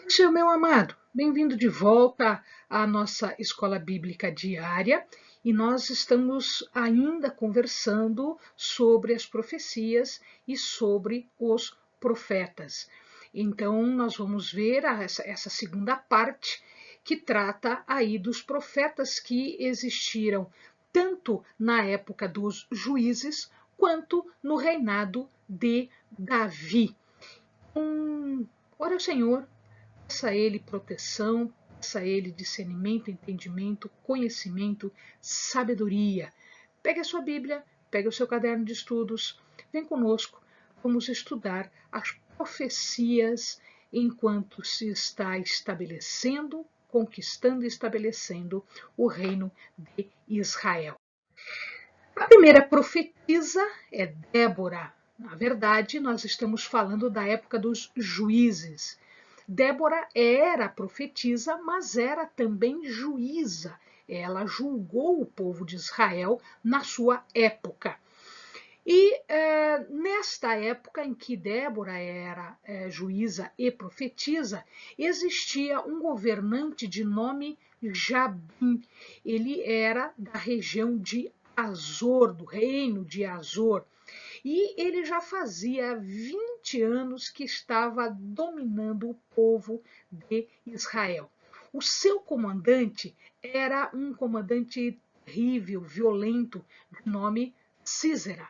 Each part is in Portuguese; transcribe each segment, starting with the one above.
Seu meu amado, bem-vindo de volta à nossa escola bíblica diária e nós estamos ainda conversando sobre as profecias e sobre os profetas. Então, nós vamos ver essa segunda parte que trata aí dos profetas que existiram tanto na época dos juízes quanto no reinado de Davi. Ora ao Senhor, peça a Ele proteção, peça a Ele discernimento, entendimento, conhecimento, sabedoria. Pegue a sua Bíblia, pegue o seu caderno de estudos, vem conosco, vamos estudar as profecias enquanto se está estabelecendo, conquistando e estabelecendo o reino de Israel. A primeira profetisa é Débora. Na verdade, nós estamos falando da época dos juízes. Débora era profetisa, mas era também juíza. Ela julgou o povo de Israel na sua época. E nesta época em que Débora era juíza e profetisa, existia um governante de nome Jabim. Ele era da região de Azor, do reino de Azor. E ele já fazia 20 anos que estava dominando o povo de Israel. O seu comandante era um comandante terrível, violento, de nome Císera.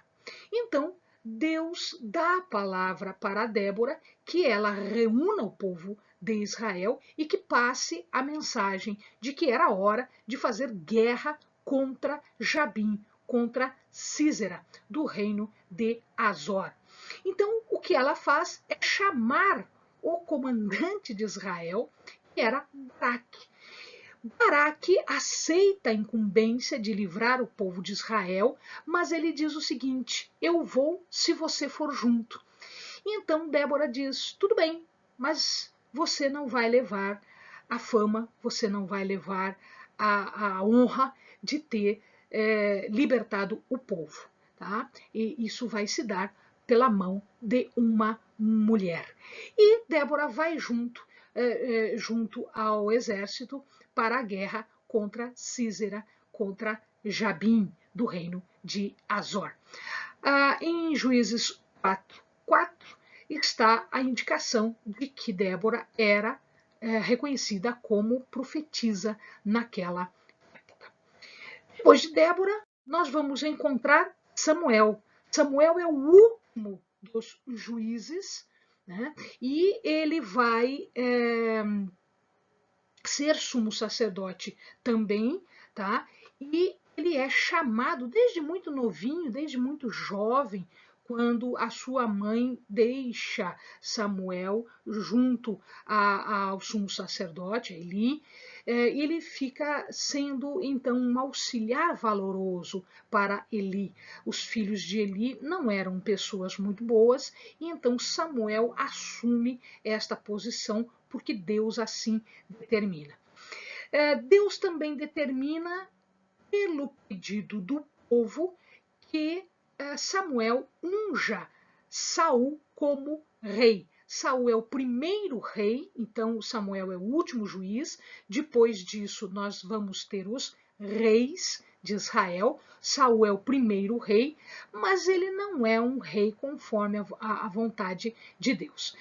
Então, Deus dá a palavra para Débora que ela reúna o povo de Israel e que passe a mensagem de que era hora de fazer guerra contra Jabim, contra Císera, do reino de Azor. Então, o que ela faz é chamar o comandante de Israel, que era Baraque. Baraque aceita a incumbência de livrar o povo de Israel, mas ele diz o seguinte: eu vou se você for junto. Então Débora diz: tudo bem, mas você não vai levar a fama, você não vai levar a honra de ter libertado o povo. Tá? E isso vai se dar pela mão de uma mulher. E Débora vai junto ao exército para a guerra contra Císera, contra Jabim, do reino de Azor. Em Juízes 4:4 está a indicação de que Débora era reconhecida como profetisa naquela época. Depois de Débora, nós vamos encontrar Samuel. Samuel é o último dos juízes, né? E ele vai ser sumo sacerdote também, tá? E ele é chamado desde muito novinho, desde muito jovem, quando a sua mãe deixa Samuel junto ao sumo sacerdote, Eli, ele fica sendo então um auxiliar valoroso para Eli. Os filhos de Eli não eram pessoas muito boas, e então Samuel assume esta posição porque Deus assim determina. Deus também determina, pelo pedido do povo, que Samuel unja Saul como rei. Saul é o primeiro rei, então Samuel é o último juiz. Depois disso, nós vamos ter os reis de Israel. Saul é o primeiro rei, mas ele não é um rei conforme a vontade de Deus.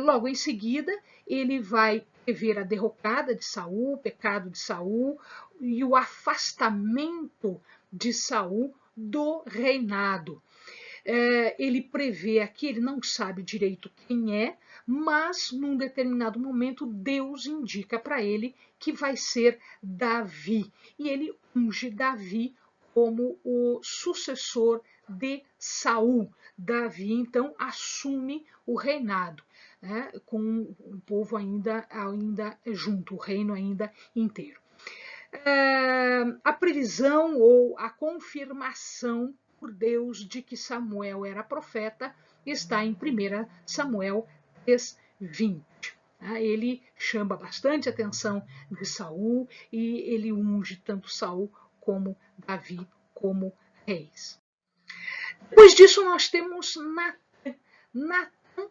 Logo em seguida, ele vai prever a derrocada de Saul, o pecado de Saul e o afastamento de Saul do reinado. Ele prevê aqui, ele não sabe direito quem é, mas num determinado momento Deus indica para ele que vai ser Davi. E ele unge Davi como o sucessor de Saul. Davi então assume o reinado, né, com o povo ainda junto, o reino ainda inteiro. A previsão ou a confirmação por Deus de que Samuel era profeta está em 1 Samuel 3:20. Ele chama bastante atenção de Saul e ele unge tanto Saul como Davi como reis. Depois disso nós temos Natan. Natan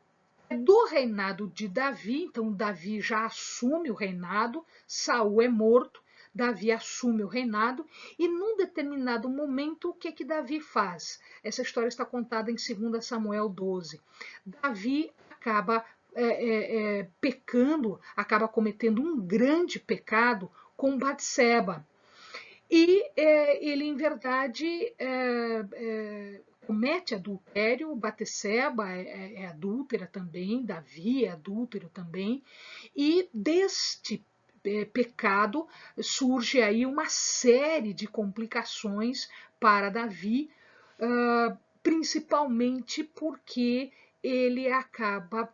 do reinado de Davi. Então Davi já assume o reinado, Saul é morto, Davi assume o reinado, e num determinado momento, o que Davi faz? Essa história está contada em 2 Samuel 12. Davi acaba pecando, acaba cometendo um grande pecado com Batseba. E ele, em verdade, comete adultério. Batseba é adúltera também, Davi é adúltero também, e deste pecado surge aí uma série de complicações para Davi, principalmente porque ele acaba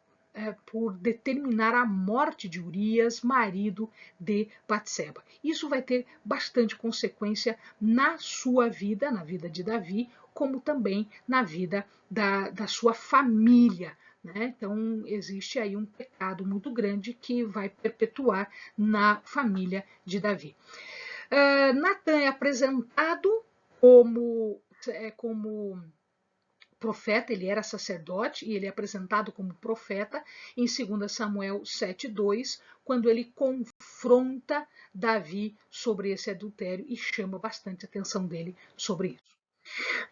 por determinar a morte de Urias, marido de Batseba. Isso vai ter bastante consequência na sua vida, na vida de Davi, como também na vida da sua família. Né? Então, existe aí um pecado muito grande que vai perpetuar na família de Davi. Natan é apresentado como profeta, ele era sacerdote e ele é apresentado como profeta em 2 Samuel 7:2, quando ele confronta Davi sobre esse adultério e chama bastante a atenção dele sobre isso.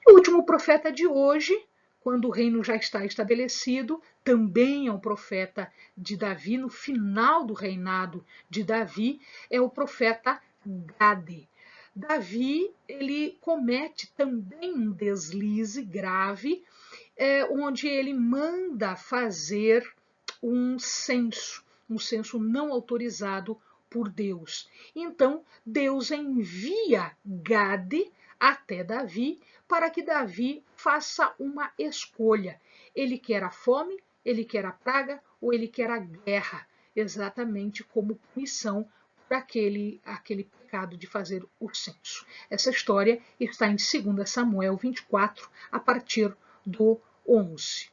O último profeta de hoje, quando o reino já está estabelecido, também é um profeta de Davi, no final do reinado de Davi, é o profeta Gade. Davi, ele comete também um deslize grave, onde ele manda fazer um censo não autorizado por Deus. Então, Deus envia Gade até Davi para que Davi faça uma escolha. Ele quer a fome, ele quer a praga ou ele quer a guerra, exatamente como punição por aquele pecado de fazer o censo. Essa história está em 2 Samuel 24, a partir do 11.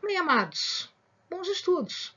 Bem, amados, bons estudos!